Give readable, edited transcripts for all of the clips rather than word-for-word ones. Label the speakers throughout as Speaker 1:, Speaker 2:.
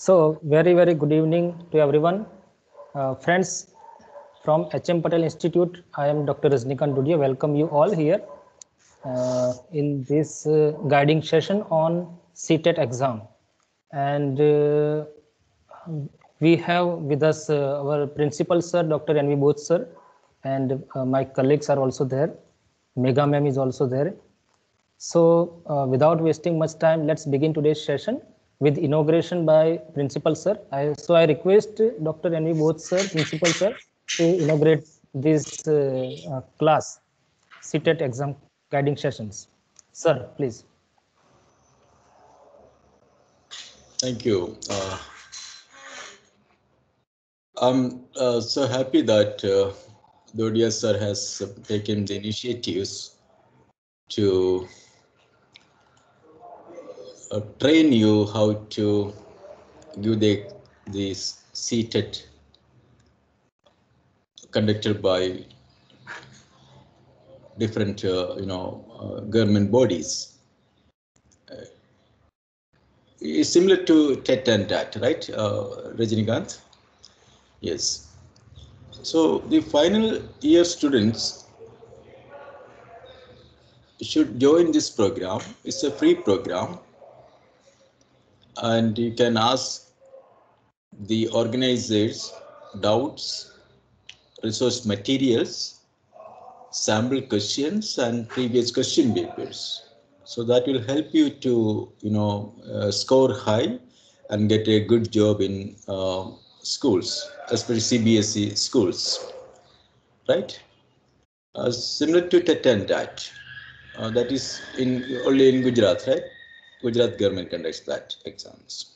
Speaker 1: So, very good evening to everyone. Friends from HM Patel Institute, I am Dr. Rajnikant Dudia. Welcome you all here in this guiding session on CTET exam. And we have with us our principal sir, Dr. N.V. Bose sir, and my colleagues are also there. Mega ma'am is also there. So without wasting much time, let's begin today's session with inauguration by Principal Sir. So I request Dr. N.V. Bose Sir, Principal Sir, to inaugurate this class, CTET exam guiding sessions. Sir, please.
Speaker 2: Thank you. I'm so happy that Dodia sir has taken the initiatives to train you how to give the CTET conducted by different government bodies. It's similar to TET and DAT, right, Rajinikanth? Yes. So the final year students should join this program. It's a free program, and you can ask the organizers doubts, resource materials, sample questions, and previous question papers. So that will help you to score high and get a good job in schools, especially CBSE schools, right? Similar to TET and DAT. That is only in Gujarat, right? Gujarat government conducts that exams.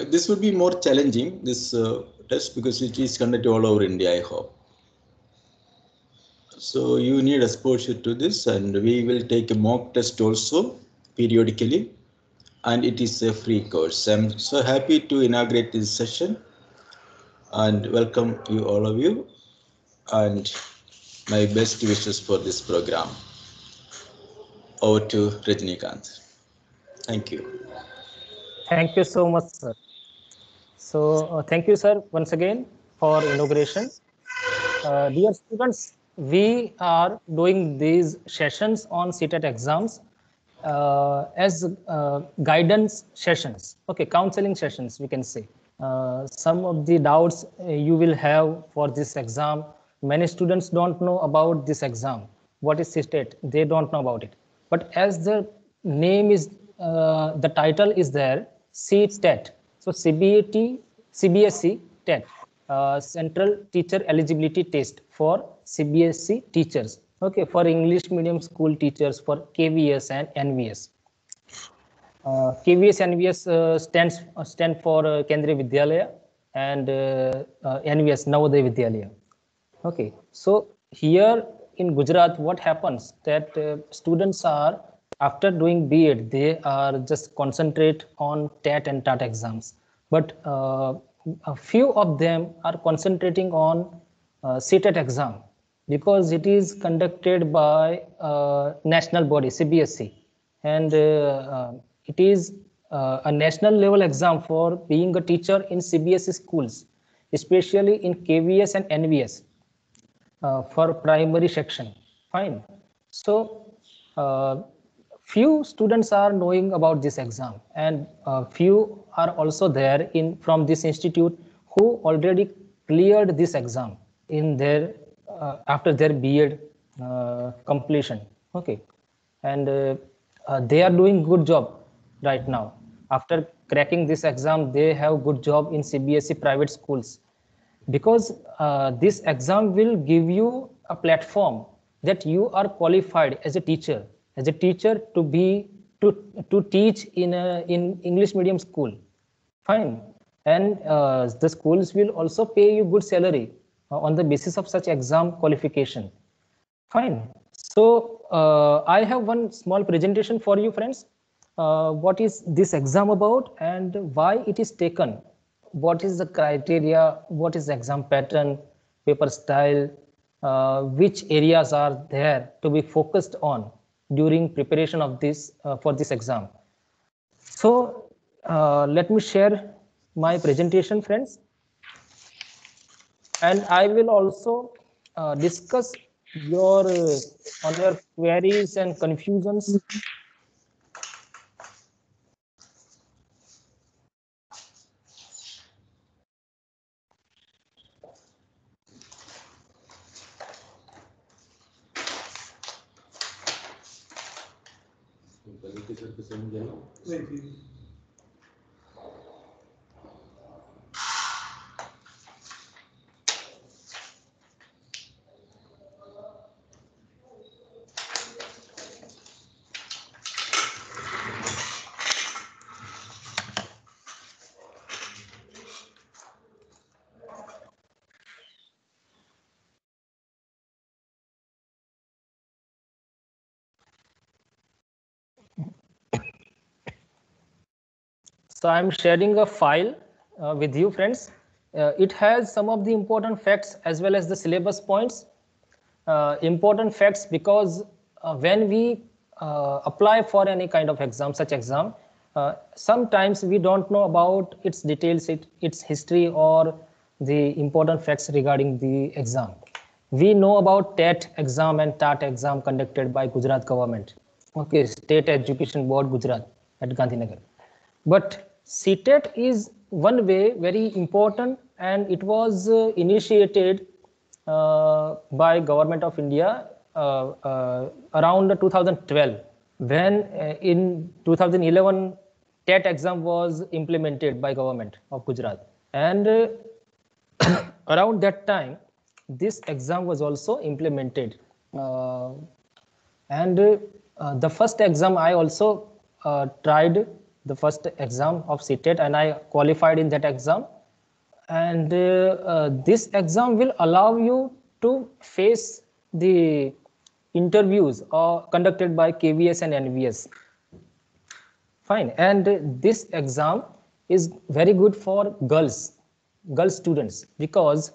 Speaker 2: This would be more challenging, this test, because it is conducted all over India, I hope. So you need exposure to this, and we will take a mock test also periodically, and it is a free course. I'm so happy to inaugurate this session and welcome you, all of you, and my best wishes for this program. Over to Rajinikanth. Thank you.
Speaker 1: Thank you so much, sir. So thank you, sir, once again for inauguration. Dear students, we are doing these sessions on CTET exams as guidance sessions, okay, counseling sessions, we can say. Some of the doubts you will have for this exam. Many students don't know about this exam. What is CTET? They don't know about it. But as the name is, the title is there, CTET. So CBSE TET, Central Teacher Eligibility Test for CBSE teachers. Okay, for English medium school teachers, for KVS and NVS. KVS NVS stand for Kendriya Vidyalaya, and NVS Navodaya Vidyalaya. Okay, so here in Gujarat, what happens that students are, after doing B.Ed, they are just concentrate on TET and TAT exams, but a few of them are concentrating on CTET exam because it is conducted by national body CBSE, and it is a national level exam for being a teacher in CBSE schools, especially in KVS and NVS. For primary section. Fine. So few students are knowing about this exam, and few are also there in from this institute who already cleared this exam in their after their B.Ed completion. Okay, and they are doing good job right now. After cracking this exam, they have good job in CBSE private schools, because this exam will give you a platform that you are qualified as a teacher to be to teach in English medium school. Fine. And the schools will also pay you good salary on the basis of such exam qualification. Fine. So I have one small presentation for you, friends. What is this exam about and why it is taken? What is the criteria? What is the exam pattern, paper style? Which areas are there to be focused on during preparation of this for this exam? So Let me share my presentation, friends. And I will also discuss your on your queries and confusions. So I'm sharing a file with you, friends. It has some of the important facts as well as the syllabus points. Important facts because when we apply for any kind of exam, such exam, sometimes we don't know about its details, its history, or the important facts regarding the exam. We know about TET exam and TAT exam conducted by Gujarat government. Okay, State Education Board, Gujarat at Gandhinagar. But CTET is one way very important, and it was initiated by Government of India around 2012, when in 2011 TET exam was implemented by government of Gujarat, and around that time this exam was also implemented. And the first exam I also tried the first exam of CTET, and I qualified in that exam. And this exam will allow you to face the interviews conducted by KVS and NVS. Fine. And this exam is very good for girl students, because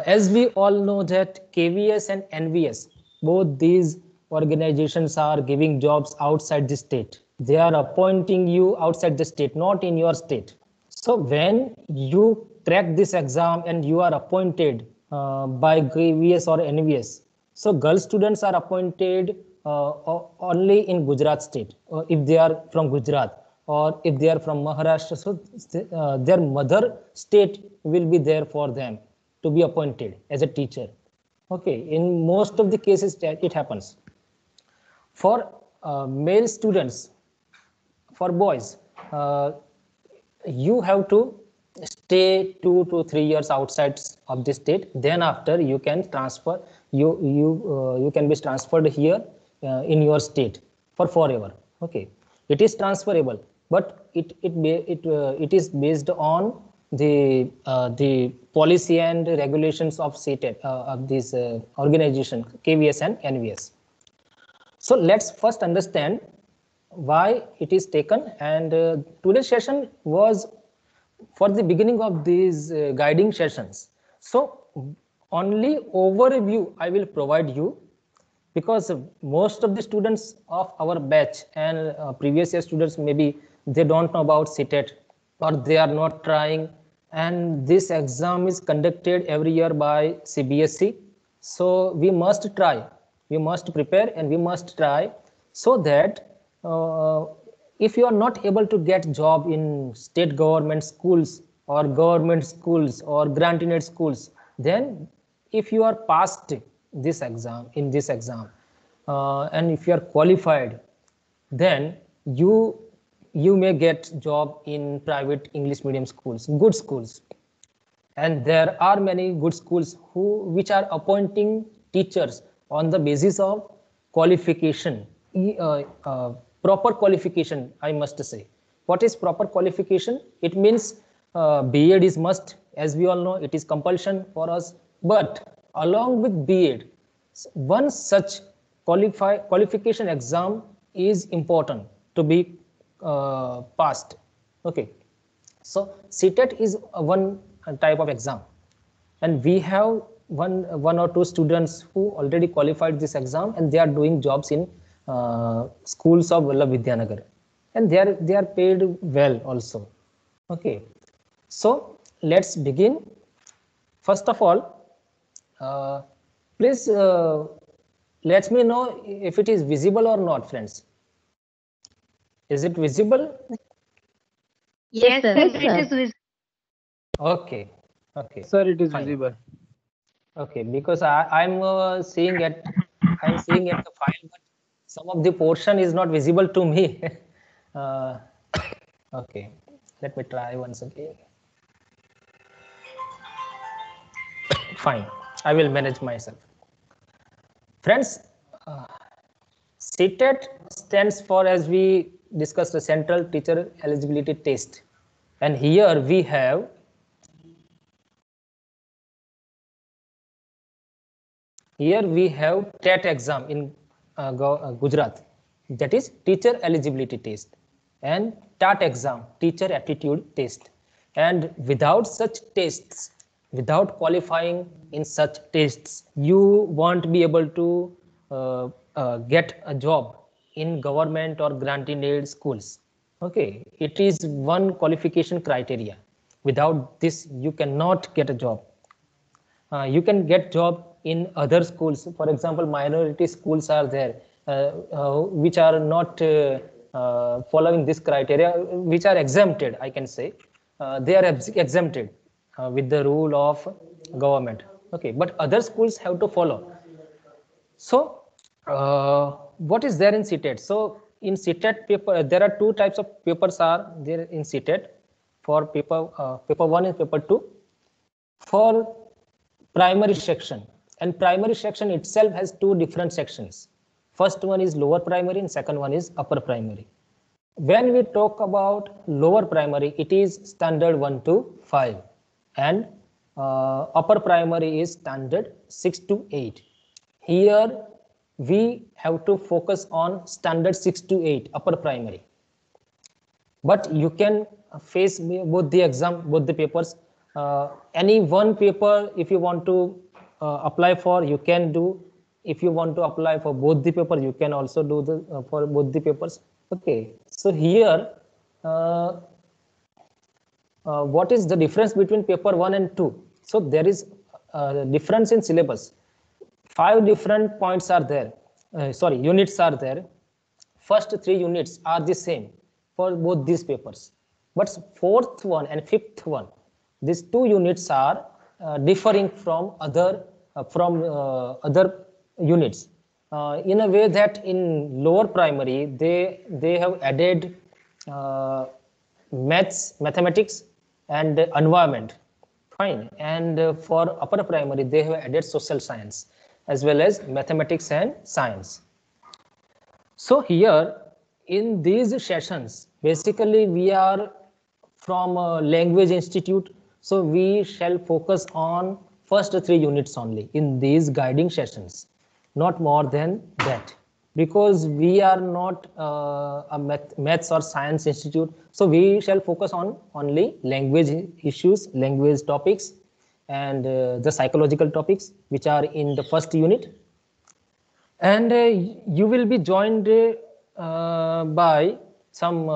Speaker 1: as we all know that KVS and NVS, both these organizations are giving jobs outside the state. They are appointing you outside the state, not in your state. So when you crack this exam and you are appointed by KVS or NVS, so girl students are appointed only in Gujarat state, if they are from Gujarat, or if they are from Maharashtra, so their mother state will be there for them to be appointed as a teacher. Okay, in most of the cases it happens. For male students, for boys, you have to stay 2 to 3 years outside of the state. Then after you can transfer, you can be transferred here in your state for forever. Okay, it is transferable, but it is based on the policy and regulations of CTET, of this organization KVS and NVS. So let's first understand why it is taken. And today's session was for the beginning of these guiding sessions. So only overview I will provide you, because most of the students of our batch and previous year students, maybe they don't know about CTET, or they are not trying. And this exam is conducted every year by CBSE. So we must try, we must prepare, and we must try, so that if you are not able to get job in state government schools or government schools or grant-in-aid schools, then if you are passed this exam, in this exam, and if you are qualified, then you may get job in private English medium schools, good schools. And there are many good schools which are appointing teachers on the basis of qualification, proper qualification, I must say. What is proper qualification? It means B.Ed is must, as we all know, it is compulsion for us. But along with B.Ed, one such qualification exam is important to be passed. Okay, so CTET is one type of exam, and we have one or two students who already qualified this exam, and they are doing jobs in schools of Vallabh Vidyanagar. and they are paid well also. Okay, so let's begin. First of all, please let me know if it is visible or not, friends. Is it visible?
Speaker 3: Yes, sir.
Speaker 4: Yes, it is visible.
Speaker 1: Okay, okay.
Speaker 3: Sir, it is
Speaker 1: Fine.
Speaker 3: visible.
Speaker 1: Okay, because I'm seeing at the file, but some of the portion is not visible to me. Okay, let me try once again. Fine, I will manage myself. Friends, CTET stands for, as we discussed, the Central Teacher Eligibility Test, and here we have TET exam in Gujarat, that is Teacher Eligibility Test, and TAT exam, Teacher Aptitude Test. And without such tests, without qualifying in such tests, you won't be able to get a job in government or grant-in-aid schools. Okay, it is one qualification criteria. Without this, you cannot get a job. You can get job in other schools. For example, minority schools are there, which are not following this criteria, which are exempted, I can say. They are exempted with the rule of government. Okay, but other schools have to follow. So what is there in CTET? So in CTET paper, there are two types of papers are there in CTET. For paper 1 and paper 2. For primary section, and primary section itself has two different sections. First one is lower primary and second one is upper primary. When we talk about lower primary, it is standard 1 to 5, and upper primary is standard 6 to 8. Here we have to focus on standard 6 to 8, upper primary. But you can face both the exam, both the papers. Any one paper, if you want to apply for, you can do. If you want to apply for both the paper, you can also do the for both the papers. Okay, so here what is the difference between paper 1 and 2? So there is a difference in syllabus. 5 different points are there, units are there. First 3 units are the same for both these papers, but fourth one and fifth one, these 2 units are differing from other units in a way that in lower primary they have added mathematics and environment. Fine. And for upper primary they have added social science as well as mathematics and science. So here in these sessions, basically we are from Language Institute, so we shall focus on first 3 units only in these guiding sessions, not more than that, because we are not a maths or science institute. So we shall focus on only language issues, language topics, and the psychological topics which are in the first unit. And you will be joined by some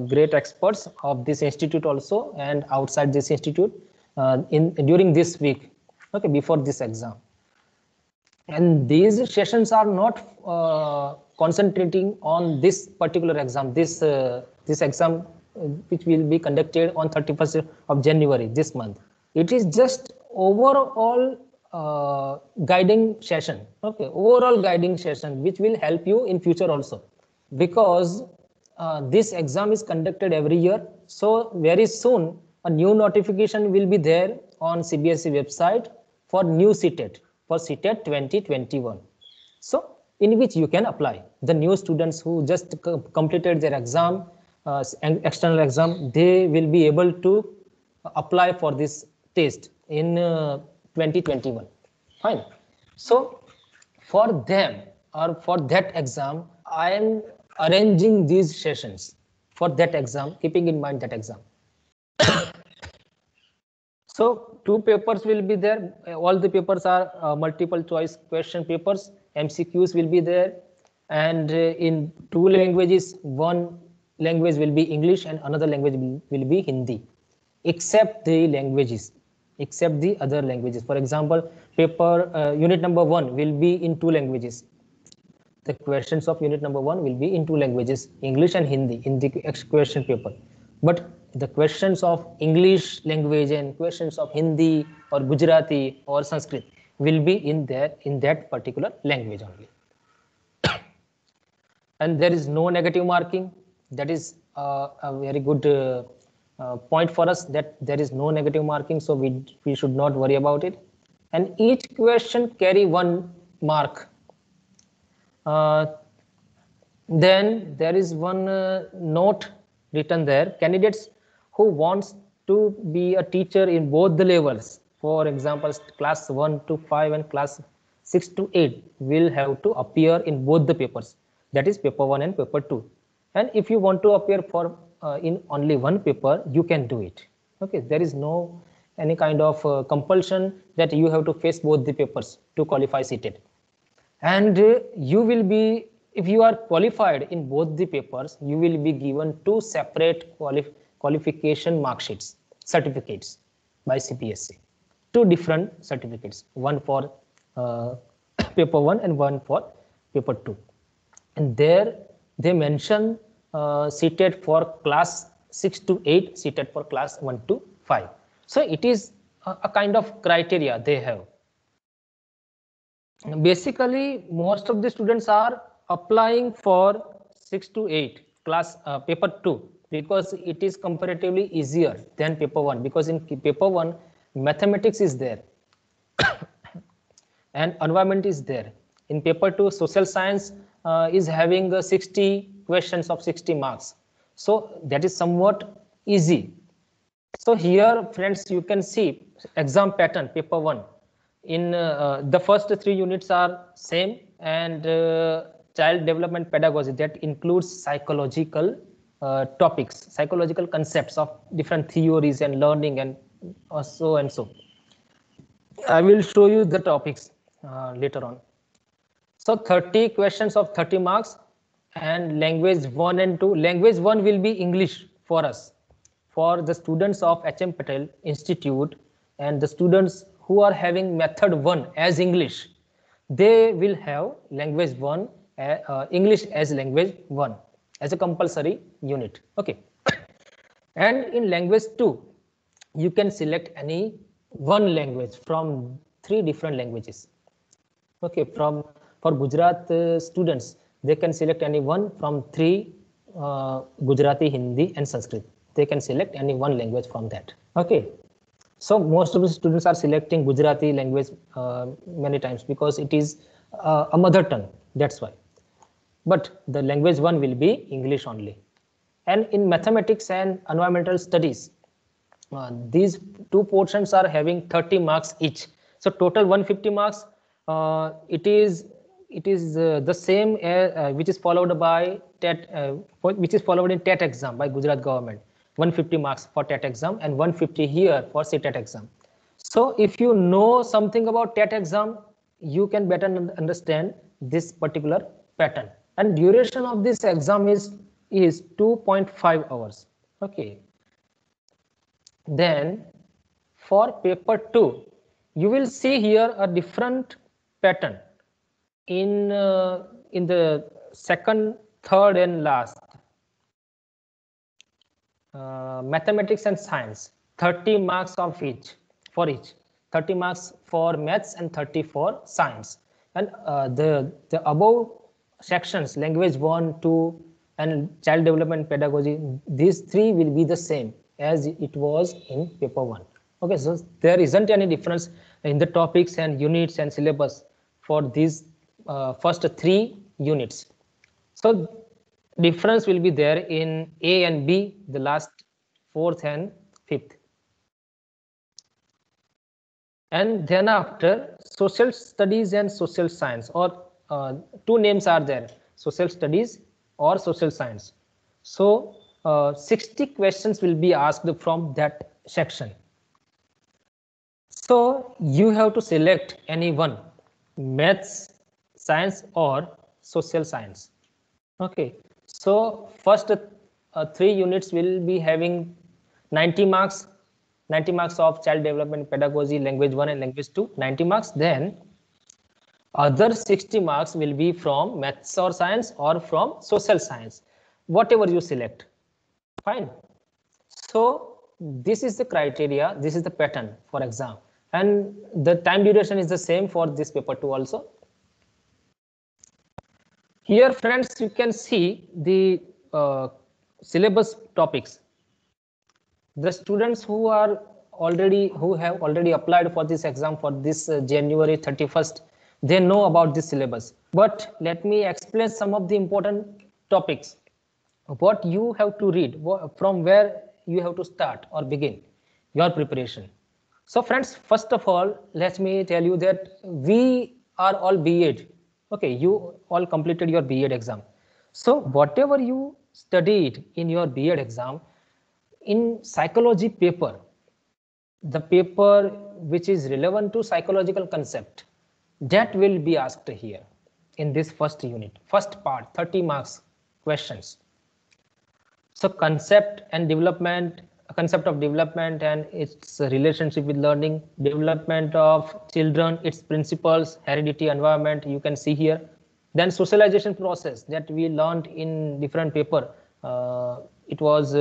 Speaker 1: great experts of this institute also and outside this institute during this week, okay, before this exam. And these sessions are not concentrating on this particular exam, this exam which will be conducted on 31st of January this month. It is just overall guiding session, okay, overall guiding session which will help you in future also, because this exam is conducted every year. So very soon a new notification will be there on CBSE website for new CTET, for CTET 2021. So in which you can apply. The new students who just completed their exam, external exam, they will be able to apply for this test in 2021. Fine. So for them or for that exam, I am arranging these sessions for that exam, keeping in mind that exam. So 2 papers will be there. All the papers are multiple choice question papers. MCQs will be there, and in 2 languages, 1 language will be English and another language will be Hindi, except the languages, except the other languages. For example, paper unit number 1 will be in 2 languages. The questions of unit number 1 will be in 2 languages, English and Hindi, in the question paper. But the questions of English language and questions of Hindi or Gujarati or Sanskrit will be in that particular language only. And there is no negative marking. That is a very good point for us, that there is no negative marking, so we should not worry about it. And each question carry 1 mark. Then there is one note written there. Candidates who wants to be a teacher in both the levels, for example, class 1 to 5 and class 6 to 8, will have to appear in both the papers. That is paper 1 and paper 2. And if you want to appear for in only one paper, you can do it. Okay, there is no any kind of compulsion that you have to face both the papers to qualify seated. And you will be, if you are qualified in both the papers, you will be given 2 separate qualification mark sheets, certificates by CPSC. 2 different certificates, one for paper 1 and one for paper 2. And there they mention seated for class 6 to 8, seated for class 1 to 5. So it is a kind of criteria they have. Basically, most of the students are applying for 6 to 8 class paper 2 because it is comparatively easier than paper 1, because in paper 1 mathematics is there and environment is there. In paper 2 social science is having 60 questions of 60 marks, so that is somewhat easy. So here friends, you can see exam pattern paper 1. In the first 3 units are same, and child development pedagogy, that includes psychological topics, psychological concepts of different theories and learning and so and so. I will show you the topics later on. So 30 questions of 30 marks, and language 1 and 2. Language 1 will be English for us, for the students of HM Patel Institute, and the students who are having method 1 as English, they will have language 1, English as language 1 as a compulsory unit. Okay. And in language 2, you can select any one language from 3 different languages. Okay, for Gujarat students, they can select any one from 3, Gujarati, Hindi and Sanskrit. They can select any one language from that. Okay. So most of the students are selecting Gujarati language many times because it is a mother tongue, that's why. But the language 1 will be English only. And in mathematics and environmental studies, these 2 portions are having 30 marks each. So total 150 marks. It is the same which is followed by TET, which is followed in TET exam by Gujarat government. 150 marks for TET exam and 150 here for CTET exam. So if you know something about TET exam, you can better understand this particular pattern. And duration of this exam is 2.5 hours. Okay. Then for paper 2, you will see here a different pattern in the second, third and last. Mathematics and science, 30 marks of each for each, 30 marks for maths and 30 for science. And the above sections, language 1, 2 and child development pedagogy, these 3 will be the same as it was in paper 1. Okay, so there isn't any difference in the topics and units and syllabus for these first 3 units. So difference will be there in A and B, the last 4th and 5th. And then after, social studies and social science, or 2 names are there, social studies or social science. So 60 questions will be asked from that section. So you have to select any one, maths, science or social science. Okay. So first 3 units will be having 90 marks. 90 marks of child development pedagogy, language 1 and language 2, 90 marks. Then other 60 marks will be from maths or science or from social science, whatever you select. Fine. So this is the criteria, this is the pattern for exam, and the time duration is the same for this paper too also. Here friends, you can see the syllabus topics. The students who have already applied for this exam for this January 31st, they know about this syllabus. But let me explain some of the important topics. What you have to read, from where you have to start or begin your preparation. So friends, first of all, let me tell you that we are all B.Ed. Okay, you all completed your B.Ed exam. So whatever you studied in your B.Ed exam, in psychology paper, the paper which is relevant to psychological concept, that will be asked here in this first unit, first part, 30 marks questions. So concept of development and its relationship with learning, development of children, its principles, heredity, environment, you can see here. Then socialization process that we learned in different paper. It was,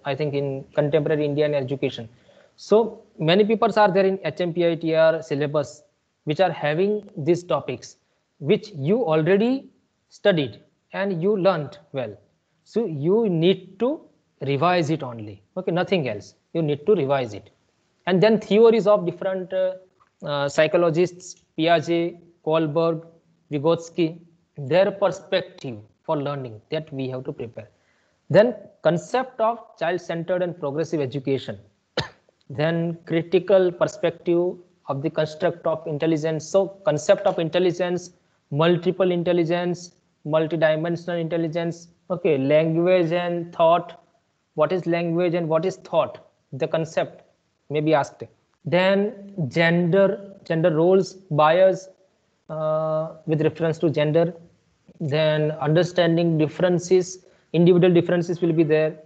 Speaker 1: I think, in contemporary Indian education. So many papers are there in HMPITR syllabus, which are having these topics, which you already studied and you learned well. So you need to revise it only. Okay, nothing else. You need to revise it. And then theories of different psychologists, Piaget, Kohlberg, Vygotsky, their perspective for learning, that we have to prepare. Then concept of child-centered and progressive education. Then critical perspective of the construct of intelligence. So concept of intelligence, multiple intelligence, multidimensional intelligence. Okay, language and thought. What is language and what is thought? The concept may be asked. Then gender roles, bias with reference to gender. Then understanding differences, individual differences will be there.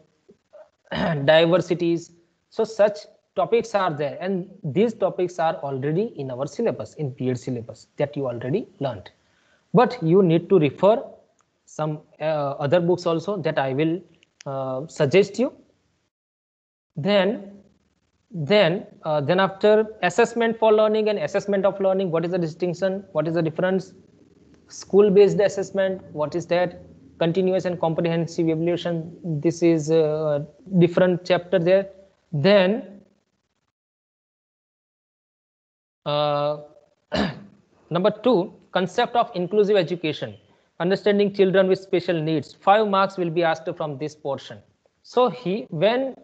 Speaker 1: Diversities. So such topics are there, and these topics are already in our syllabus, in B.Ed syllabus, that you already learned. But you need to refer some other books also that I will suggest you. Then after assessment for learning and assessment of learning, what is the distinction? What is the difference? School-based assessment, what is that? Continuous and comprehensive evaluation, this is a different chapter there. Then number 2, concept of inclusive education, understanding children with special needs. 5 marks will be asked from this portion. So when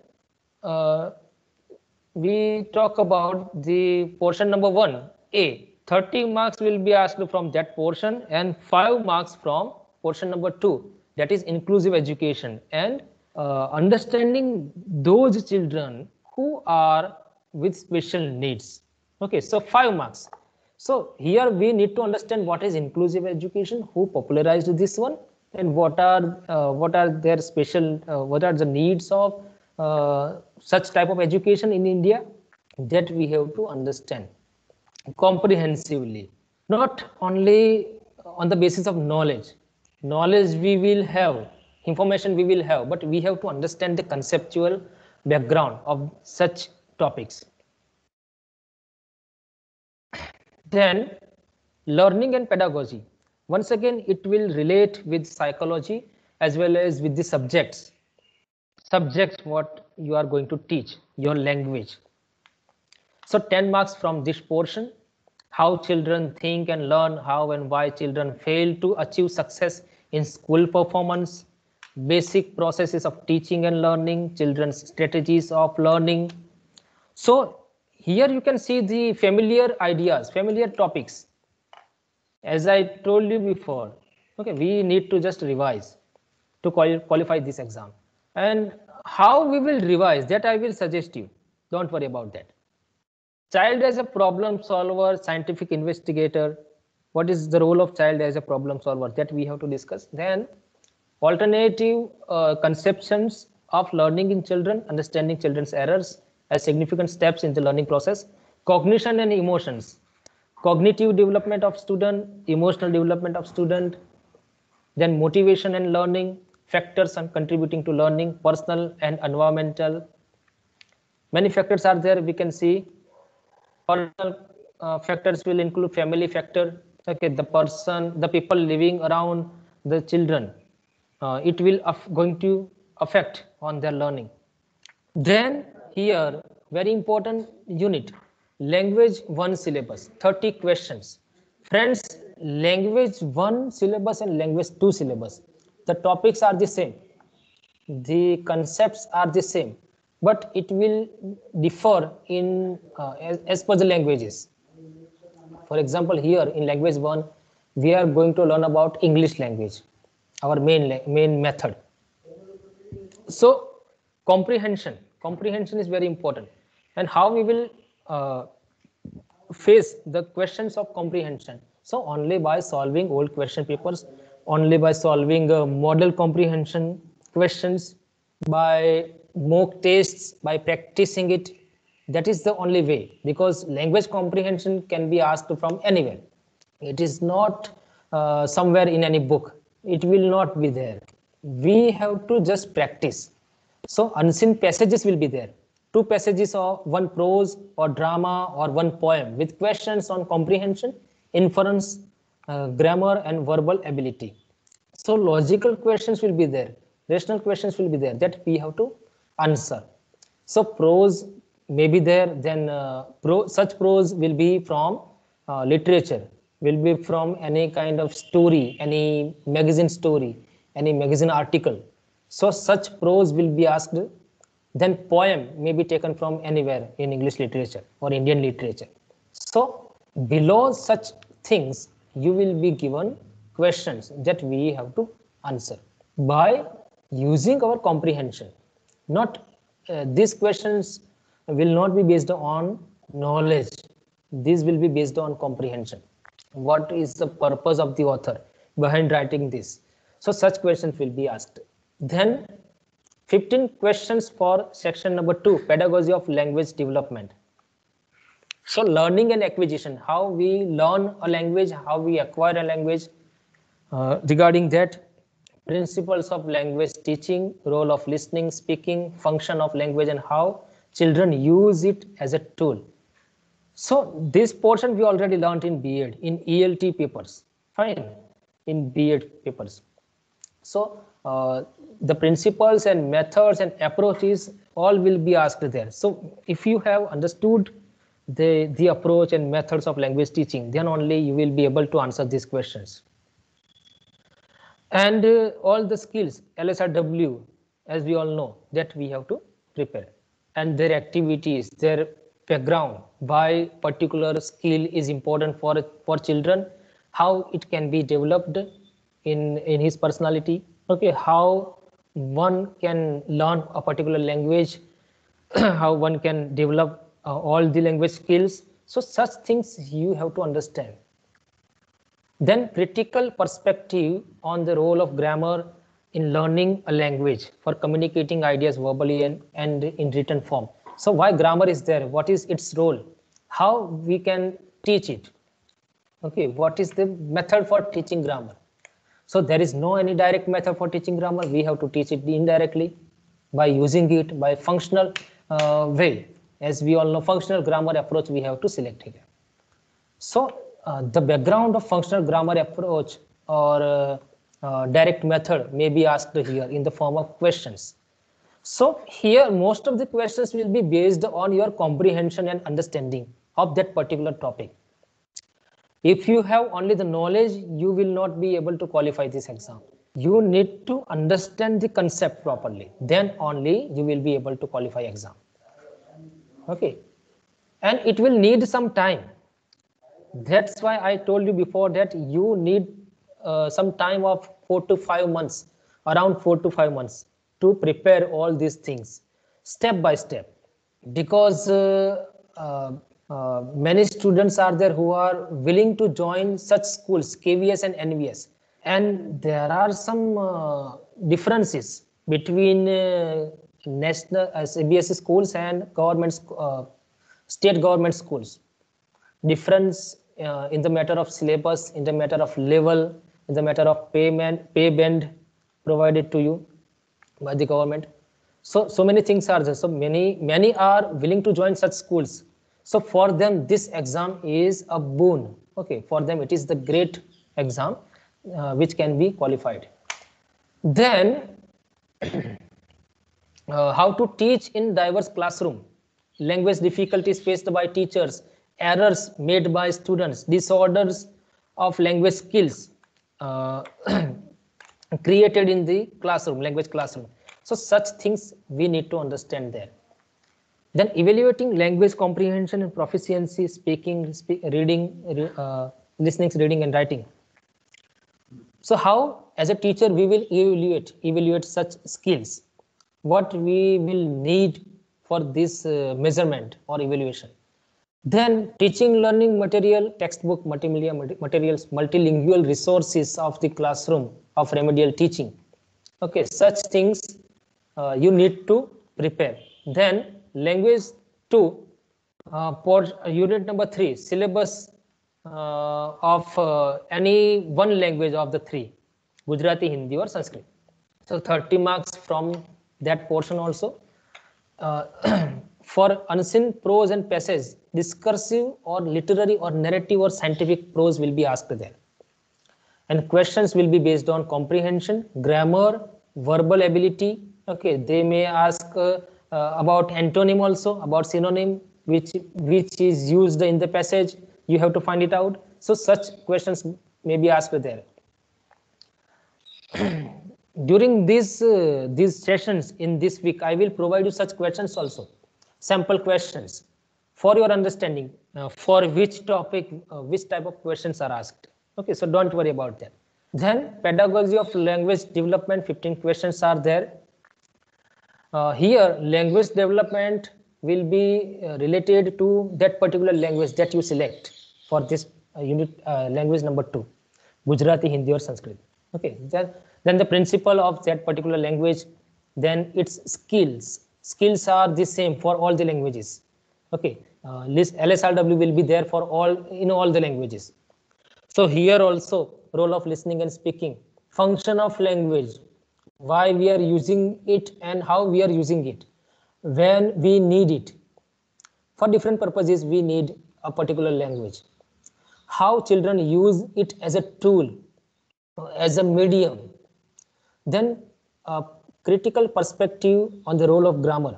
Speaker 1: we talk about the portion number 1A, 30 marks will be asked from that portion and 5 marks from portion number 2, that is inclusive education and understanding those children who are with special needs. Okay, so 5 marks. So here we need to understand what is inclusive education, who popularized this one, and what are their special, what are the needs of such type of education in India, that we have to understand comprehensively, not only on the basis of knowledge we will have, information we will have, but we have to understand the conceptual background of such topics. Then learning and pedagogy, once again it will relate with psychology as well as with the subjects what you are going to teach, your language. So 10 marks from this portion, how children think and learn, how and why children fail to achieve success in school performance, basic processes of teaching and learning, children's strategies of learning. So here you can see the familiar ideas, familiar topics. As I told you before, okay, we need to just revise to qualify this exam. And how we will revise, that I will suggest you. Don't worry about that. Child as a problem solver, scientific investigator. What is the role of child as a problem solver? That we have to discuss. Then alternative conceptions of learning in children, understanding children's errors as significant steps in the learning process, cognition and emotions, cognitive development of student, emotional development of student, then motivation and learning, factors and contributing to learning, personal and environmental. Many factors are there. We can see personal factors will include family factor. Okay, the person, the people living around the children, it will going to affect on their learning. Then here, very important unit, language 1 syllabus, 30 questions. Friends, language 1 syllabus and language 2 syllabus, the topics are the same, the concepts are the same, but it will differ in as per the languages. For example, here in language 1, we are going to learn about English language, our main method. So comprehension is very important, and how we will face the questions of comprehension. So only by solving old question papers, only by solving model comprehension questions, by mock tests, by practicing it, that is the only way, because language comprehension can be asked from anywhere. It is not somewhere in any book, it will not be there. We have to just practice. So unseen passages will be there, 2 passages of 1 prose or drama or 1 poem with questions on comprehension, inference, grammar and verbal ability. So logical questions will be there, rational questions will be there that we have to answer. So prose may be there, then such prose will be from literature, will be from any kind of story, any magazine story, any magazine article. So such prose will be asked. Then poem may be taken from anywhere in English literature or Indian literature. So below such things, you will be given questions that we have to answer by using our comprehension. Not these questions will not be based on knowledge. These will be based on comprehension. What is the purpose of the author behind writing this? So such questions will be asked. Then 15 questions for section number 2, pedagogy of language development. So learning and acquisition, how we learn a language, how we acquire a language. Regarding that, principles of language teaching, role of listening, speaking, function of language, and how children use it as a tool. So this portion we already learned in B.Ed, in ELT papers, fine, in B.Ed papers. So the principles and methods and approaches all will be asked there. So if you have understood the approach and methods of language teaching, then only you will be able to answer these questions. And all the skills, LSRW, as we all know, that we have to prepare, and their activities, their background, why particular skill is important for children, how it can be developed in his personality. Okay, how one can learn a particular language, how one can develop all the language skills. So such things you have to understand. Then critical perspective on the role of grammar in learning a language for communicating ideas verbally and in written form. So why grammar is there? What is its role? How we can teach it? Okay, what is the method for teaching grammar? So there is no any direct method for teaching grammar. We have to teach it indirectly by using it by functional way. As we all know, functional grammar approach we have to select here. So the background of functional grammar approach or direct method may be asked here in the form of questions. So here most of the questions will be based on your comprehension and understanding of that particular topic. If you have only the knowledge, you will not be able to qualify this exam. You need to understand the concept properly, then only you will be able to qualify exam. Okay, and it will need some time. That's why I told you before that you need some time of 4 to 5 months, around 4 to 5 months to prepare all these things step by step, because many students are there who are willing to join such schools, KVS and NVS, and there are some differences between national CBSE schools and government state government schools. Difference in the matter of syllabus, in the matter of level, in the matter of pay band provided to you by the government. So many things are there. So many are willing to join such schools. So for them, this exam is a boon. Okay, for them it is the great exam which can be qualified. Then how to teach in diverse classroom, language difficulties faced by teachers, errors made by students, disorders of language skills created in the classroom, language classroom. So such things we need to understand there. Then evaluating language comprehension and proficiency, speaking, reading, listening, reading and writing. So how, as a teacher, we will evaluate such skills? What we will need for this measurement or evaluation? Then teaching learning material, textbook, multimedia materials, multilingual resources of the classroom of remedial teaching. Okay, such things you need to prepare. Then language 2, for unit number 3, syllabus of any one language of the 3, Gujarati, Hindi or Sanskrit. So 30 marks from that portion also. For unseen prose and passage, discursive or literary or narrative or scientific prose will be asked there. And questions will be based on comprehension, grammar, verbal ability. Okay, they may ask about antonym also, about synonym, which is used in the passage. You have to find it out. So such questions may be asked there. During these sessions in this week, I will provide you such questions also, sample questions for your understanding, for which topic, which type of questions are asked. Okay, so don't worry about that. Then pedagogy of language development, 15 questions are there. Here language development will be related to that particular language that you select for this unit, language number 2, Gujarati, Hindi or Sanskrit. Okay, then the principle of that particular language, then its skills are the same for all the languages. Okay, LSRW will be there for all the languages. So here also role of listening and speaking, function of language, why we are using it and how we are using it, when we need it. For different purposes we need a particular language. How children use it as a tool, as a medium. Then critical perspective on the role of grammar.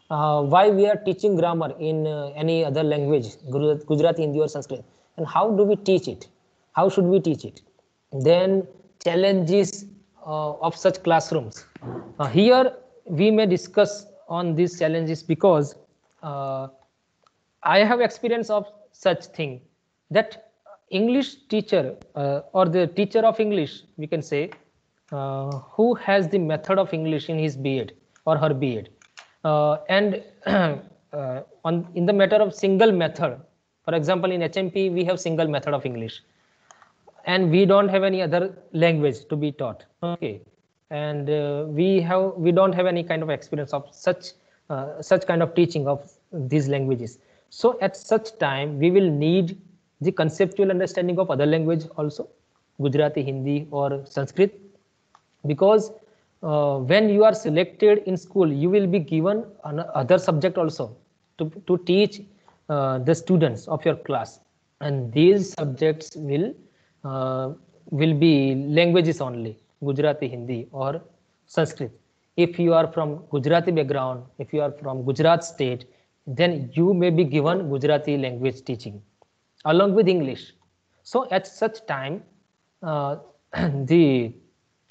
Speaker 1: Why we are teaching grammar in any other language, Gujarati, Hindi or Sanskrit, and how do we teach it? How should we teach it? Then challenges of such classrooms. Here we may discuss on these challenges because I have experience of such thing, that English teacher or the teacher of English, we can say, who has the method of English in his B.Ed or her B.Ed, and in the matter of single method, for example in HMP we have single method of English and we don't have any other language to be taught. Okay, and we don't have any kind of experience of such kind of teaching of these languages. So at such time we will need the conceptual understanding of other language also, Gujarati, Hindi or Sanskrit, because when you are selected in school you will be given another subject also to teach the students of your class, and these subjects will be languages only, Gujarati, Hindi or Sanskrit. If you are from Gujarati background, if you are from Gujarat state, then you may be given Gujarati language teaching along with English. So at such time the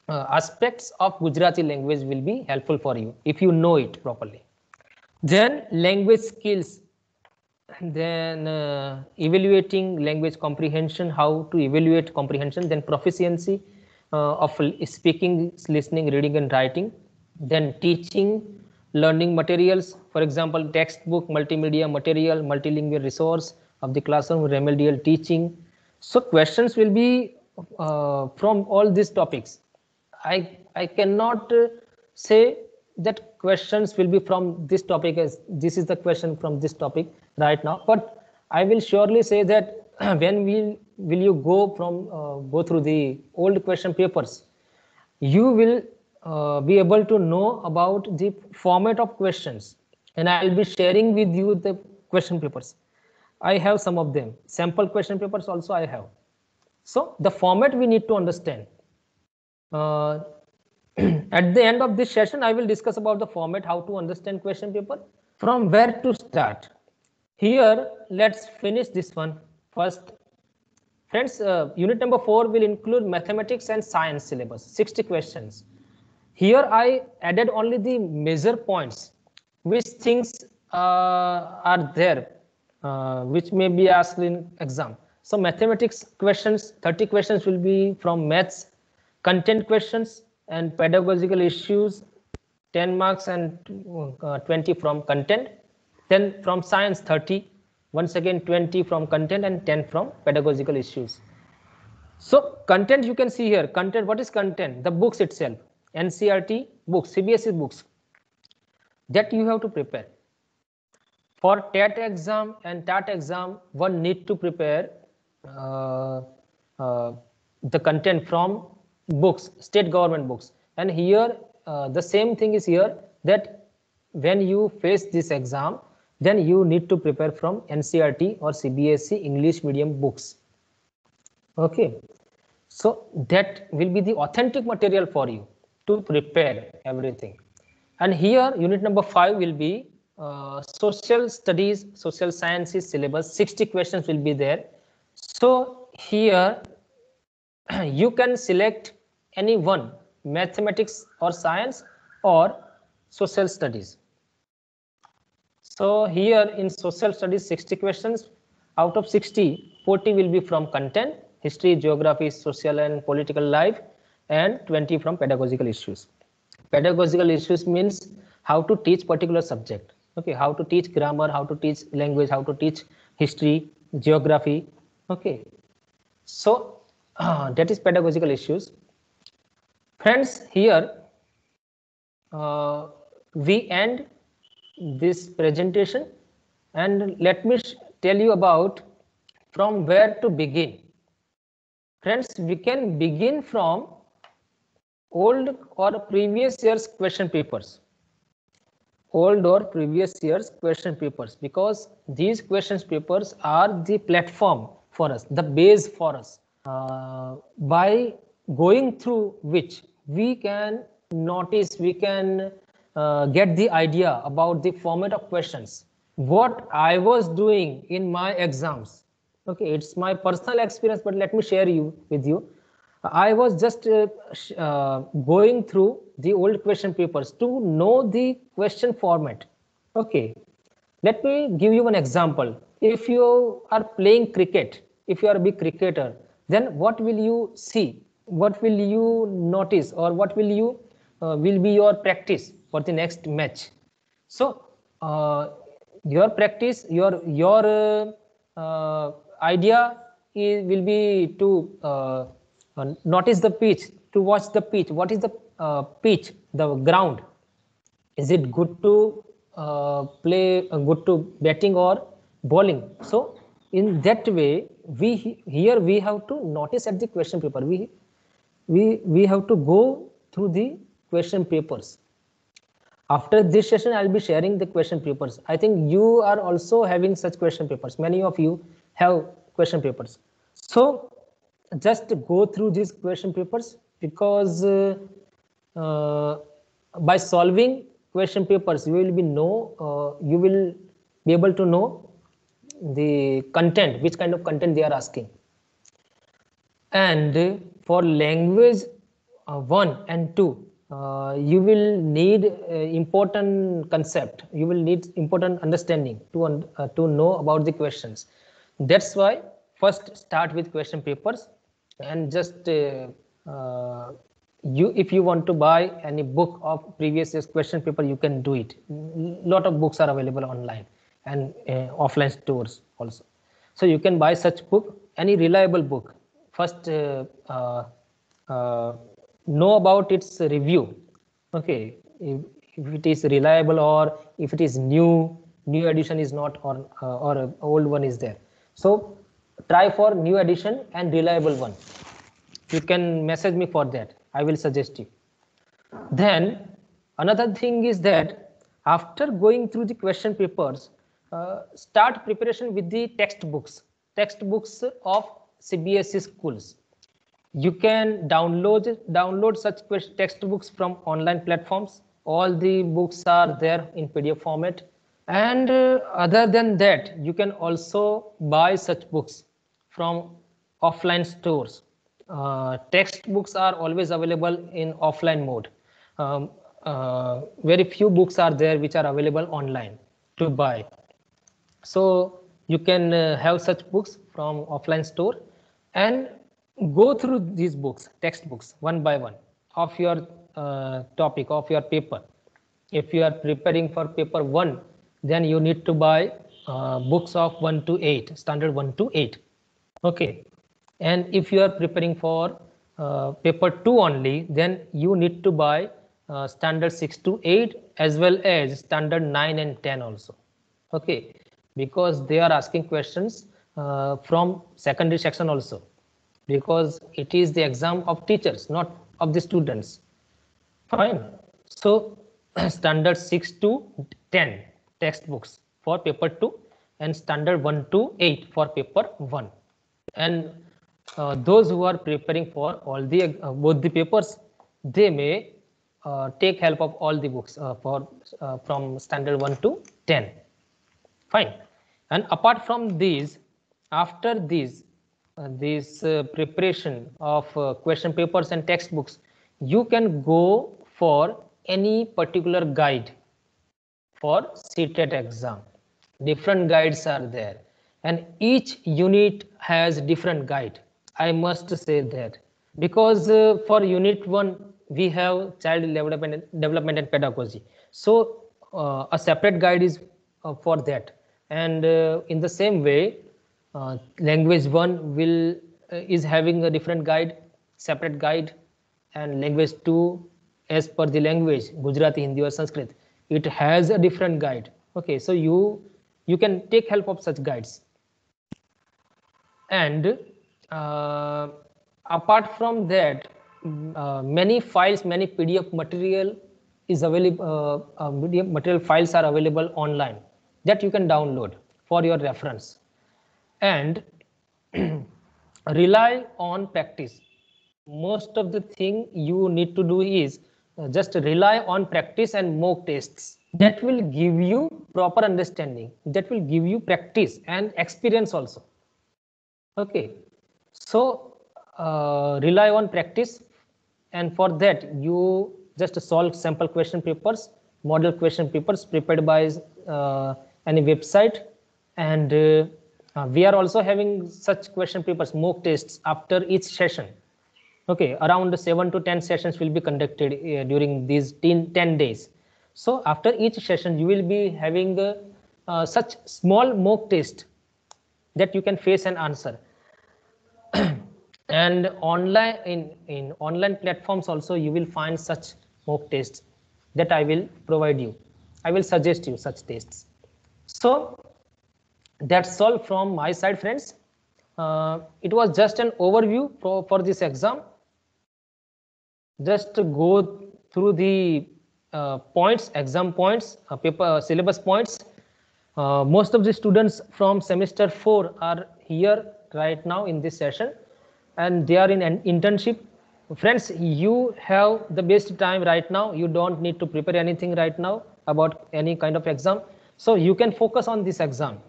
Speaker 1: aspects of Gujarati language will be helpful for you if you know it properly. Then language skills, then evaluating language comprehension, how to evaluate comprehension, then proficiency of speaking, listening, reading and writing, then teaching learning materials, for example textbook, multimedia material, multilingual resource of the classroom, remedial teaching. So questions will be from all these topics. I cannot say that questions will be from this topic, as this is the question from this topic right now. But I will surely say that when will you go through the old question papers, you will be able to know about the format of questions, and I'll be sharing with you the question papers. I have some of them, sample question papers also I have. So the format we need to understand. At the end of this session, I will discuss about the format, how to understand question paper, from where to start. Here, let's finish this one first. Friends, unit number 4 will include mathematics and science syllabus, 60 questions. Here I added only the major points, which things are there, which may be asked in exam. So mathematics questions, 30 questions will be from maths, content questions and pedagogical issues, 10 marks and 20 from content. Then from science 30, once again 20 from content and 10 from pedagogical issues. So content, you can see here, content, what is content? The books itself, NCERT books, CBSE books, that you have to prepare. For TET exam and TAT exam, one need to prepare the content from books, state government books. And here the same thing is here, that when you face this exam, then you need to prepare from NCERT or CBSE English medium books. Okay, so that will be the authentic material for you to prepare everything. And here unit number 5 will be social studies, social sciences syllabus, 60 questions will be there. So here you can select any one, mathematics or science or social studies. So here in social studies, 60 questions, out of 60, 40 will be from content, history, geography, social and political life, and 20 from pedagogical issues. Pedagogical issues means how to teach particular subject. Okay, how to teach grammar, how to teach language, how to teach history, geography. Okay, so that is pedagogical issues. Friends, here we end this presentation, and let me tell you about from where to begin. Friends, we can begin from old or previous year's question papers. Old or previous year's question papers, because these question papers are the platform for us, the base for us, by going through which we can notice, we can get the idea about the format of questions. What I was doing in my exams, okay, it's my personal experience, but let me share with you. I was just going through the old question papers to know the question format. Okay, let me give you an example. If you are playing cricket, if you are a big cricketer, then what will you see? What will you notice, or what will you will be your practice for the next match? So your practice, your idea will be to notice the pitch, to watch the pitch. What is the pitch, the ground? Is it good to play, good to batting or bowling? So in that way, we have to notice at the question paper. We have to go through the question papers. After this session, I'll be sharing the question papers. I think you are also having such question papers. Many of you have question papers. So just go through these question papers, because by solving question papers, you will be able to know the content, which kind of content they are asking. And for language 1 and 2, you will need important concept, you will need important understanding to know about the questions. That's why first start with question papers, and just if you want to buy any book of previous year's question paper, you can do it. Lot of books are available online and offline stores also, so you can buy such book, any reliable book. First know about its review. Okay, it is reliable or if it is new edition is not, or a old one is there. So try for new edition and reliable one. You can message me for that. I will suggest you. Then another thing is that after going through the question papers, start preparation with the textbooks of CBSE schools. You can download such textbooks from online platforms. All the books are there in PDF format. And other than that, you can also buy such books from offline stores. Textbooks are always available in offline mode. Very few books are there which are available online to buy. So you can have such books from offline store and go through these books, textbooks, one by one of your topic, of your paper. If you are preparing for paper 1, then you need to buy books of 1 to 8, standard 1 to 8. Okay. And if you are preparing for paper 2 only, then you need to buy standard 6 to 8 as well as standard 9 and 10 also. Okay. Because they are asking questions from secondary section also, because it is the exam of teachers, not of the students. Fine. So standard 6 to 10 textbooks for paper 2 and standard 1 to 8 for paper 1. And those who are preparing for all the both the papers, they may take help of all the books from standard 1 to 10. Fine. And apart from these, after this preparation of question papers and textbooks, you can go for any particular guide for CTET exam. Different guides are there, and each unit has different guide. I must say that, because for unit 1 we have child development and pedagogy. So a separate guide is for that. And in the same way, language 1 is having a different guide, separate guide, and language 2, as per the language, Gujarati, Hindi or Sanskrit, it has a different guide. Okay, so you can take help of such guides. And apart from that, many files, many PDF material is available. PDF material files are available online that you can download for your reference. And rely on practice. Most of the thing you need to do is just rely on practice and mock tests. That will give you proper understanding. That will give you practice and experience also. Okay, so rely on practice, and for that you just solve sample question papers, model question papers prepared by any website. And we are also having such question papers, mock tests, after each session. Okay, around 7 to 10 sessions will be conducted during these 10 days. So after each session you will be having such small mock test that you can face and answer. And online, in online platforms also you will find such mock tests that I will provide you. I will suggest you such tests. So that's all from my side, friends. It was just an overview for this exam. Just go through the points, exam points, paper syllabus points. Most of the students from semester 4 are here right now in this session, and they are in an internship. Friends, you have the best time right now. You don't need to prepare anything right now about any kind of exam. So you can focus on this exam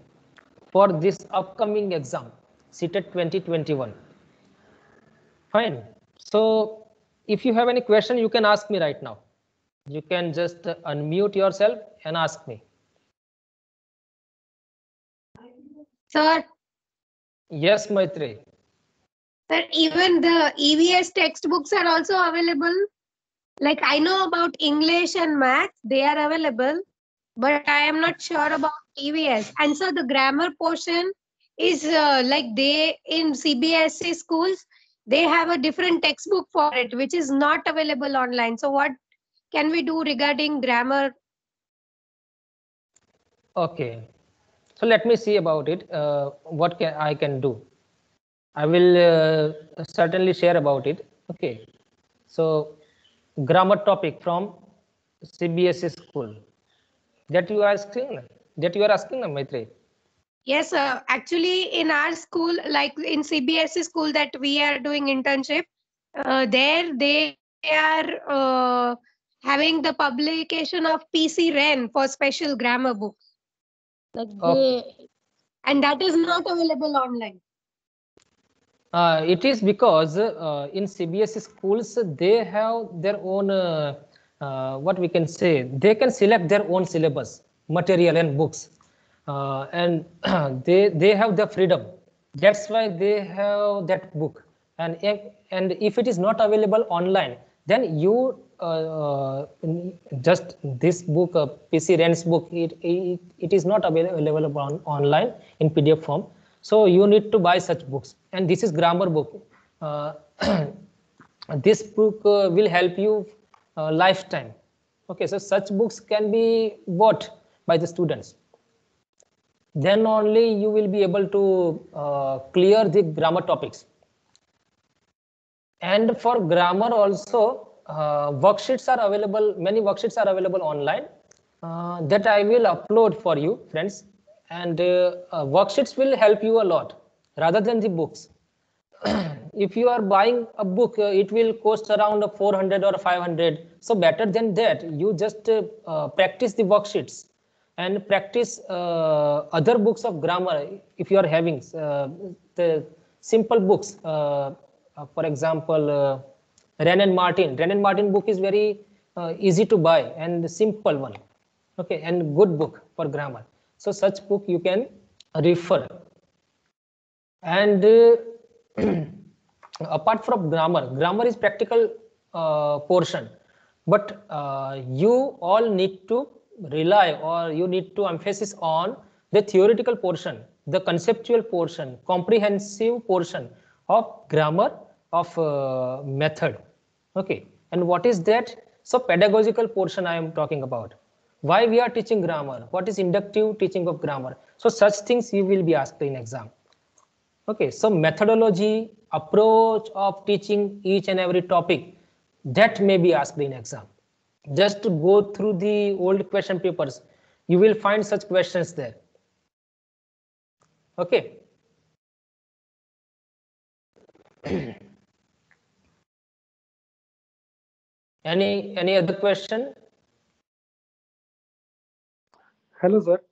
Speaker 1: for this upcoming exam, CTET 2021. Fine. So if you have any question, you can ask me right now. You can just unmute yourself and ask me.
Speaker 3: Sir.
Speaker 1: Yes, Maitri.
Speaker 3: Sir, even the EVS textbooks are also available. Like I know about English and math, they are available, but I am not sure about EVS. And so the grammar portion is like they in CBSE schools, they have a different textbook for it, which is not available online. So what can we do regarding grammar?
Speaker 1: Okay, so let me see about it. What I can do? I will certainly share about it. Okay, so grammar topic from CBSE school that you are asking. That you are asking, Maitri.
Speaker 3: Yes, actually, in our school, like in CBSE school that we are doing internship, there they are having the publication of PC Ren for special grammar books. Like
Speaker 1: Okay.
Speaker 3: and that is not available online.
Speaker 1: It is because in CBSE schools they have their own what we can say, they can select their own syllabus, material and books, and they have the freedom. That's why they have that book. And if it is not available online, then you just this book, PC Rent's book, it is not available online in PDF form. So you need to buy such books, and this is grammar book. Uh, this book will help you lifetime. Okay, so such books can be bought by the students. Then only you will be able to clear the grammar topics. And for grammar also, worksheets are available. Many worksheets are available online that I will upload for you, friends. And worksheets will help you a lot rather than the books. If you are buying a book, it will cost around 400 or 500. So better than that, you just practice the worksheets and practice other books of grammar. If you are having the simple books, for example, Wren and Martin. Wren and Martin book is very easy to buy and simple one. Okay, and good book for grammar. So such book you can refer. And apart from grammar is practical portion, but you all need to rely, or you need to emphasis on the theoretical portion, the conceptual portion, comprehensive portion of grammar, of method. Okay, and what is that? So pedagogical portion I am talking about. Why we are teaching grammar? What is inductive teaching of grammar? So such things you will be asked in exam. Okay, so methodology, approach of teaching each and every topic, that may be asked in exam. Just to go through the old question papers, you will find such questions there. Okay. Any other question?
Speaker 4: Hello, sir.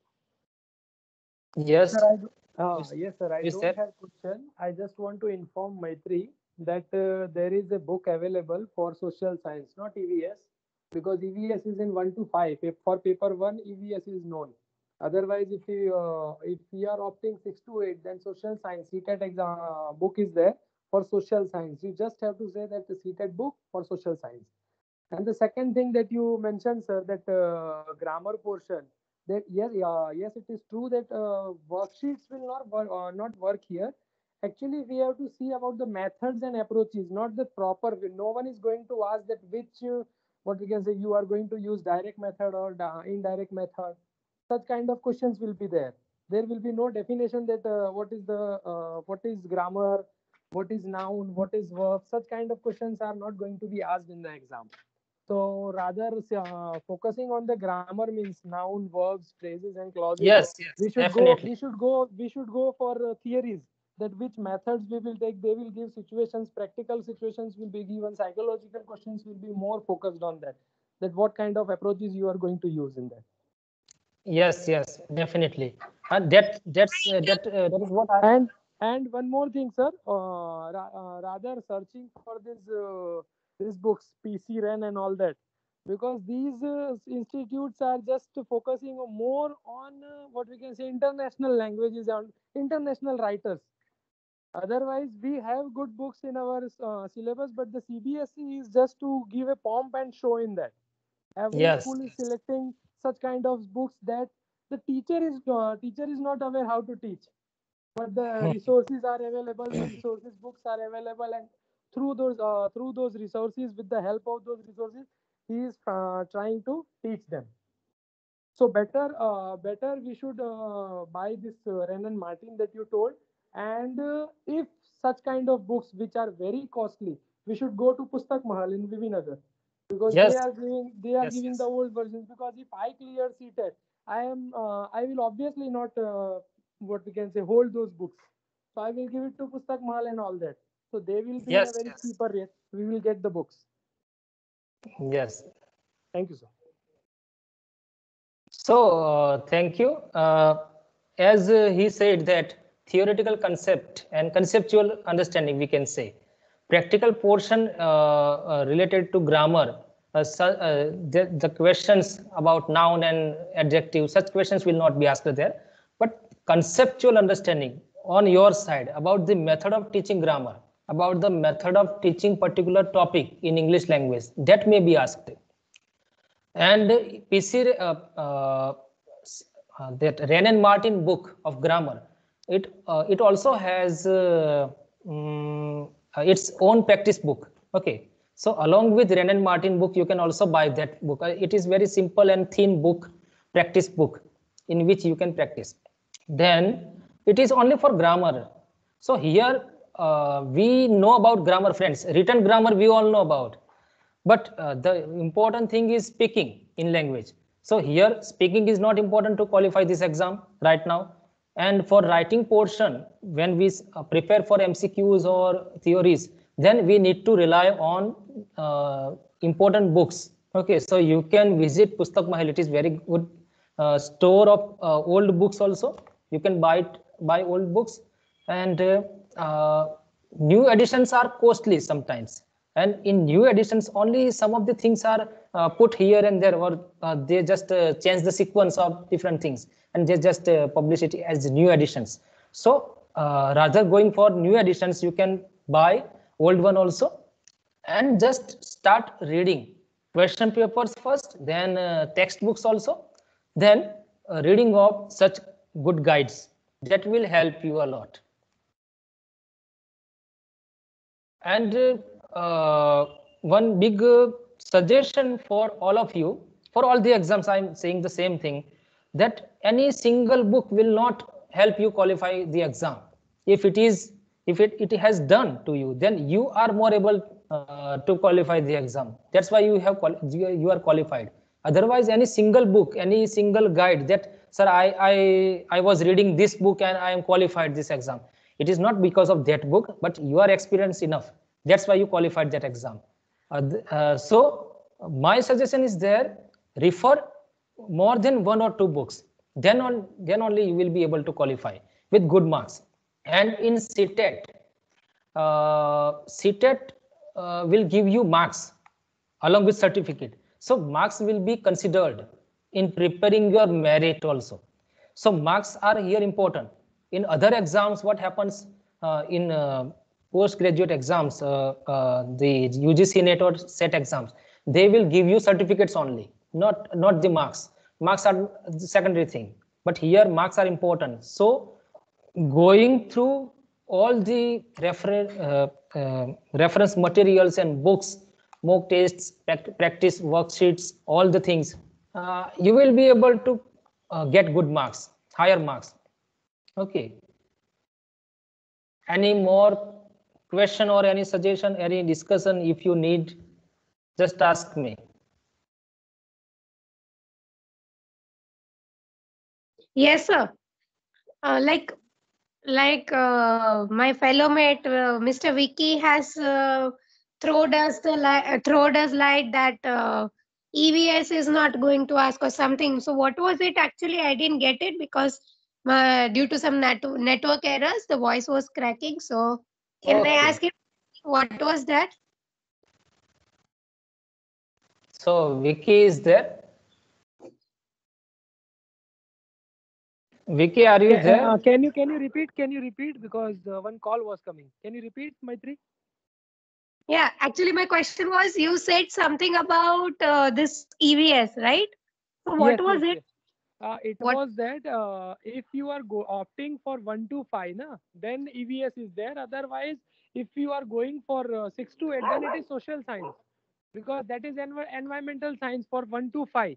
Speaker 1: Yes.
Speaker 4: Sir, yes, sir. I
Speaker 1: Yes,
Speaker 4: don't
Speaker 1: sir.
Speaker 4: have question. I just want to inform Maitri that there is a book available for social science, not EVS, because EVS is in 1 to 5. For paper 1, EVS is known. Otherwise, if we are opting 6 to 8, then social science CTET exam book is there for social science. You just have to say that the CTET book for social science. And the second thing that you mentioned, sir, that grammar portion, that yes, it is true that worksheets will not work here. Actually, we have to see about the methods and approaches, not the proper. No one is going to ask that which what we can say you are going to use direct method or indirect method. Such kind of questions will be there. There will be no definition that what is grammar, what is noun, what is verb. Such kind of questions are not going to be asked in the exam. So rather focusing on the grammar means noun, verbs, phrases, and clauses.
Speaker 1: Yes, yes,
Speaker 4: We should go.
Speaker 1: definitely.
Speaker 4: We should go for theories. That which methods we will take. They will give situations. Practical situations will be given. Psychological questions will be more focused on that. That what kind of approaches you are going to use in that.
Speaker 1: Yes, yes, definitely. And that is what I.
Speaker 4: And one more thing, sir. Rather searching for these books, PC Ren and all that, because these institutes are just focusing more on what we can say international languages and international writers. Otherwise, we have good books in our syllabus, but the CBSE is just to give a pomp and show in that. Every
Speaker 1: Yes,
Speaker 4: school is selecting such kind of books that the teacher is not aware how to teach, but the resources are available, the resources books are available, and through those resources, with the help of those resources, he is trying to teach them. So better we should buy this Renan Martin that you told. And if such kind of books which are very costly, we should go to Pustak Mahal in Vivinagar, because
Speaker 1: Yes,
Speaker 4: they are
Speaker 1: yes,
Speaker 4: giving the
Speaker 1: yes.
Speaker 4: old versions. Because if I clear CTET, I will obviously not what we can say hold those books. So I will give it to Pustak Mahal and all that. So they will be in a
Speaker 1: Yes,
Speaker 4: very
Speaker 1: yes,
Speaker 4: cheaper rate. We will get the books.
Speaker 1: yes.
Speaker 4: Thank you, sir.
Speaker 1: So, thank you. As he said that theoretical concept and conceptual understanding, we can say, practical portion related to grammar, the questions about noun and adjective, such questions will not be asked there. But conceptual understanding on your side about the method of teaching grammar, about the method of teaching particular topic in English language, that may be asked. And PC, that Renan Martin book of grammar, it also has its own practice book. Okay, so along with Renan Martin book, you can also buy that book. It is very simple and thin book, practice book, in which you can practice. Then it is only for grammar. So here we know about grammar, friends. Written grammar we all know about, but the important thing is speaking in language. So here speaking is not important to qualify this exam right now. And for writing portion, when we prepare for MCQs or theories, then we need to rely on important books. Okay, so you can visit Pustak Mahal. It is very good store of old books also. You can buy old books. And new editions are costly sometimes, and in new editions only some of the things are put here and there, or they just change the sequence of different things, and they just publish it as new editions. So rather going for new editions, you can buy old one also, and just start reading question papers first, then textbooks also, then reading of such good guides. That will help you a lot. And one big suggestion for all of you, for all the exams, I'm saying the same thing, that any single book will not help you qualify the exam. If it has done to you, then you are more able to qualify the exam. That's why you are qualified. Otherwise, any single book, any single guide that, sir, I was reading this book and I am qualified this exam. It is not because of that book, but you are experienced enough. That's why you qualified that exam. So my suggestion is there, refer more than one or two books. Then only you will be able to qualify with good marks. And in CTET, CTET will give you marks along with certificate. So marks will be considered in preparing your merit also. So marks are here important. In other exams, what happens in postgraduate exams, the UGC NET or SET exams, they will give you certificates only, not the marks. Marks are the secondary thing, but here marks are important. So going through all the reference materials and books, mock tests, practice worksheets, all the things, you will be able to get good marks, higher marks. Okay. Any more question or any suggestion, any discussion? If you need, just ask me.
Speaker 3: Yes, sir. Like my fellow mate, Mr. Vicky has thrown us light that EVS is not going to ask or something. So what was it actually? I didn't get it because due to some network errors, the voice was cracking. So can I ask him what was that?
Speaker 1: So Vicky is there. Vicky, are you there?
Speaker 4: Can you repeat? Can you repeat? Because one call was coming. Can you repeat, Maitri?
Speaker 3: Yeah, actually, my question was you said something about this EVS, right? So what was it?
Speaker 4: It
Speaker 3: What?
Speaker 4: was that if you are opting for 1 to 5, na, then EVS is there. Otherwise, if you are going for 6 to 8, then it is social science. because that is environmental science for 1 to 5.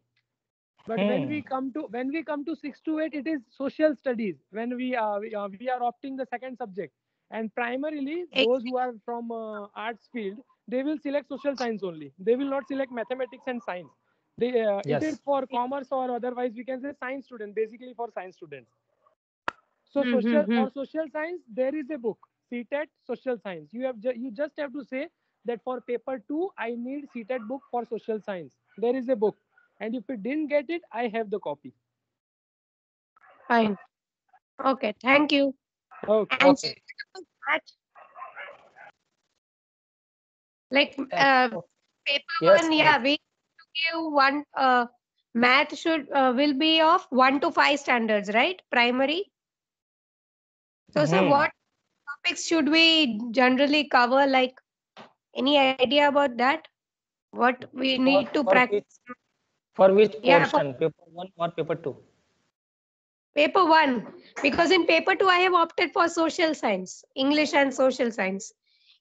Speaker 4: But when we come to 6 to 8, it is social studies. When we are opting the second subject, and primarily those who are from arts field, they will select social science only. They will not select mathematics and science. It is
Speaker 1: Yes.
Speaker 4: for commerce, or otherwise we can say science student, basically for science students. So
Speaker 3: Mm-hmm.
Speaker 4: social science, there is a book, CTET social science. You just have to say that for paper 2 I need CTET book for social science. There is a book, and if you didn't get it, I have the copy.
Speaker 3: Fine. Okay. Thank you.
Speaker 4: Okay.
Speaker 3: And
Speaker 1: Okay.
Speaker 3: that, like paper
Speaker 1: Yes.
Speaker 3: one, yeah, we give one. Math should will be of 1 to 5 standards, right? Primary. So, sir,
Speaker 1: Hmm.
Speaker 3: what topics should we generally cover? Like, any idea about that? What we need to
Speaker 1: For
Speaker 3: practice?
Speaker 1: which
Speaker 3: Yeah, for
Speaker 1: portion? Paper one or paper two?
Speaker 3: paper one, because in paper two I have opted for social science, English and social science.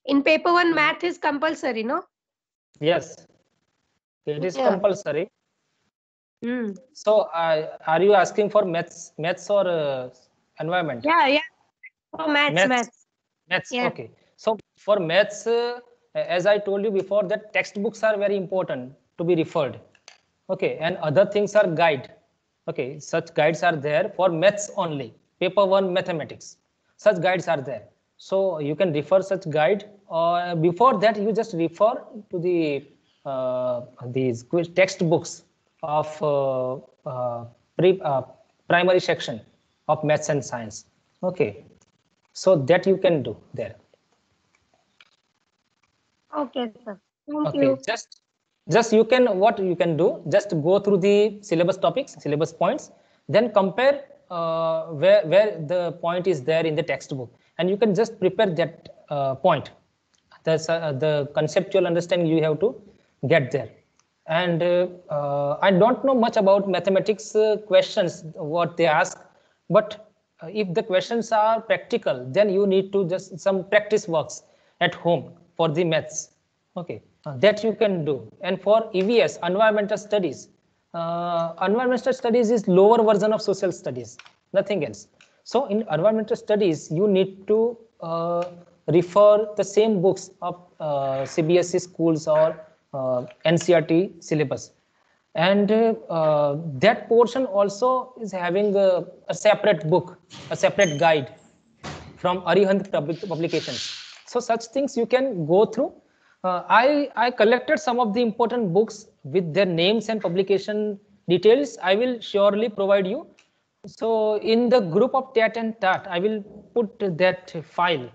Speaker 3: In paper one, math is compulsory, no?
Speaker 1: Yes, it is
Speaker 3: Yeah.
Speaker 1: compulsory.
Speaker 3: Hmm.
Speaker 1: So, are you asking for maths or environment?
Speaker 3: Yeah, yeah. For maths,
Speaker 1: Maths,
Speaker 3: maths.
Speaker 1: maths.
Speaker 3: Yeah.
Speaker 1: Okay. So for maths, as I told you before, that textbooks are very important to be referred. Okay, and other things are guide. Okay, such guides are there for maths only. Paper one mathematics. Such guides are there. So you can refer such guide. Or before that, you just refer to these textbooks of primary section of maths and science. Okay, so that you can do there.
Speaker 3: Okay, sir. Thank
Speaker 1: Okay,
Speaker 3: you.
Speaker 1: just you can, what you can do, just go through the syllabus topics, syllabus points, then compare where the point is there in the textbook, and you can just prepare that point. That's the conceptual understanding you have to get there. And I don't know much about mathematics questions what they ask, but if the questions are practical, then you need to just some practice works at home for the maths. Okay, that you can do. And for EVS, environmental studies is lower version of social studies, nothing else. So in environmental studies, you need to refer the same books of CBSE schools or NCERT syllabus. And that portion also is having a separate book, a separate guide from Arihant publications. So such things you can go through. I collected some of the important books with their names and publication details. I will surely provide you. So in the group of TAT and TAT, I will put that file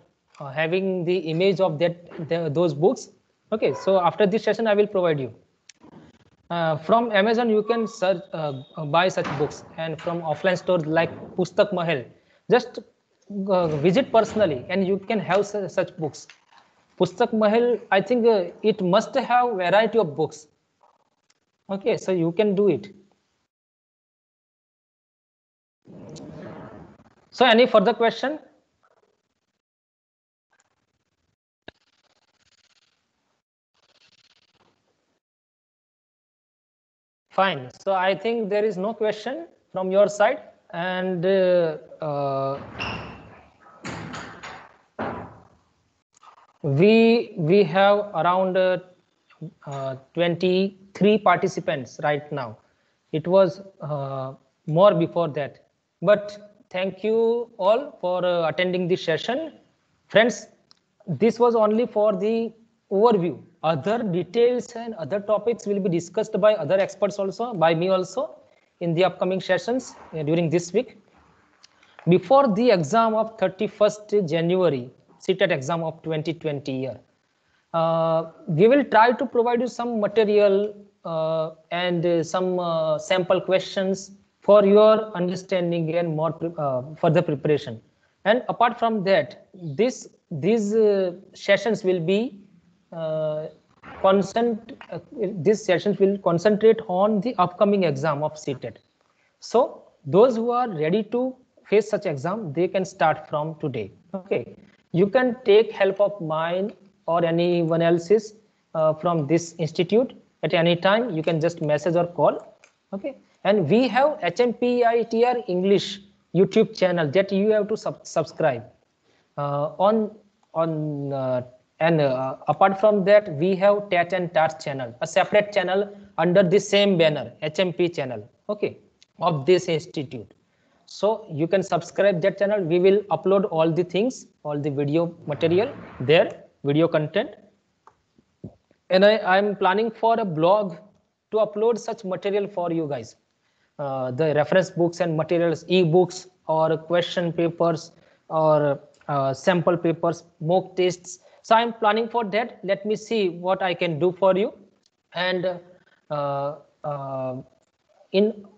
Speaker 1: having the image of those books. Okay, so after this session, I will provide you. From Amazon, you can search, buy such books, and from offline stores like Pustak Mahal, just visit personally, and you can have such books. Pustak Mahal, I think it must have variety of books. Okay, so you can do it. So, any further question? Fine. So I think there is no question from your side, and we have around 23 participants right now. It was more before that, but thank you all for attending this session. Friends, this was only for the overview. Other details and other topics will be discussed by other experts also, by me also, in the upcoming sessions during this week. Before the exam of 31st January, CTET exam of 2020 year, we will try to provide you some material and some sample questions for your understanding and more further preparation. And apart from that, these sessions will be these sessions will concentrate on the upcoming exam of CTET. So those who are ready to face such exam, they can start from today. Okay, you can take help of mine or anyone else's from this institute at any time. You can just message or call. Okay, and we have HMPITR English YouTube channel that you have to subscribe. Apart from that, we have TAT and TAT channel, a separate channel under the same banner, HMP channel, okay, of this institute. So you can subscribe that channel. We will upload all the things, all the video material there, video content. And I'm planning for a blog to upload such material for you guys. The reference books and materials, e-books or question papers or sample papers, mock tests. So I'm planning for that. Let me see what I can do for you. And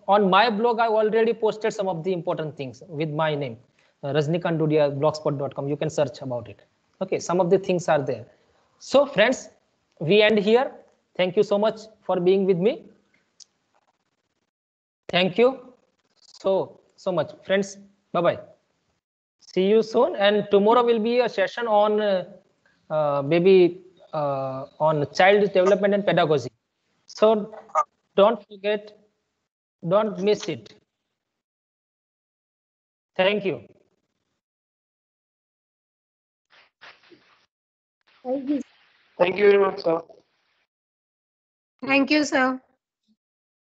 Speaker 1: on my blog, I already posted some of the important things with my name, Rajnikant Dudia, blogspot.com. You can search about it. Okay, some of the things are there. So friends, we end here. Thank you so much for being with me. Thank you so much, friends. Bye-bye. See you soon. And tomorrow will be a session on on child development and pedagogy. So don't forget, don't miss it. Thank you.
Speaker 3: Thank you.
Speaker 4: Thank you very much, sir.
Speaker 3: Thank you, sir.